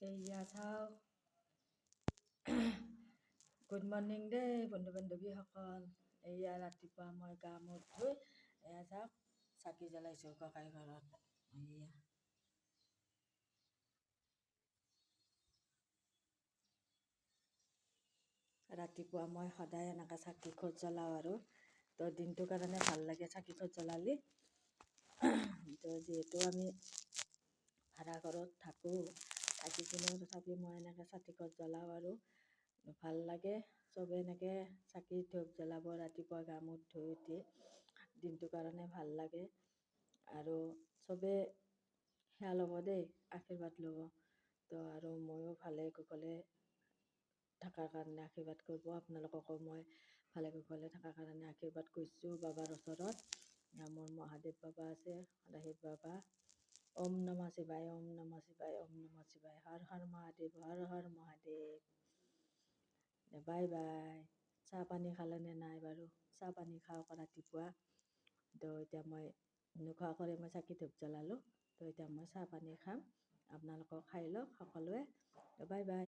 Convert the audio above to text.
এয়া চাওক good morning দেই বন্ধু বান্ধৱীসকল। এয়া ৰাতিপুৱা মই গা মূৰ ধুই এয়া চাওক চাকি জ্বলাইছোঁ ককাই ঘৰত। এয়া ৰাতিপুৱা মই সদায় এনেকৈ চাকি খোজ জ্বলাওঁ আৰু তো দিনটোৰ কাৰণে ভাল লাগে চাকি খোজ জ্বলালি। তো যিহেতু আমি ভাড়া ঘৰত থাকোঁ, থাকি কিনে তথাপি মই এনেকৈ চাকি খোজ জ্বলাওঁ আৰু ভাল লাগে। চবে এনেকৈ চাকি ধূপ জ্বলাব ৰাতিপুৱা গা মূৰ ধুই উঠি, দিনটোৰ কাৰণে ভাল লাগে। আৰু চবে সেয়া ল'ব দেই, আশীৰ্বাদ ল'ব। তো আৰু ময়ো ভালে কুশলে থকাৰ কাৰণে আশীৰ্বাদ কৰিব। আপোনালোককো মই ভালে কুশলে থকাৰ কাৰণে আশীৰ্বাদ কৰিছোঁ বাবাৰ ওচৰত। মোৰ মহাদেৱ বাবা আছে, সদাশিৱ বাবা। ওম নমঃ শিৱায়, ওম নমঃ শিৱায়, ওম নমঃ শিৱায়। হৰ হৰ মহাদেৱ, হৰ হৰ মহাদেৱ। Bye bye. চাহ পানী খালেনে নাই বাৰু? চাহ পানী খাওক ৰাতিপুৱা। তো এতিয়া মই নোখোৱাকৈ মই চাকি ধূপ জ্বলালোঁ। তো এতিয়া মই চাহ পানী খাম। আপোনালোকক খাই লওক সকলোৱে। Bye bye.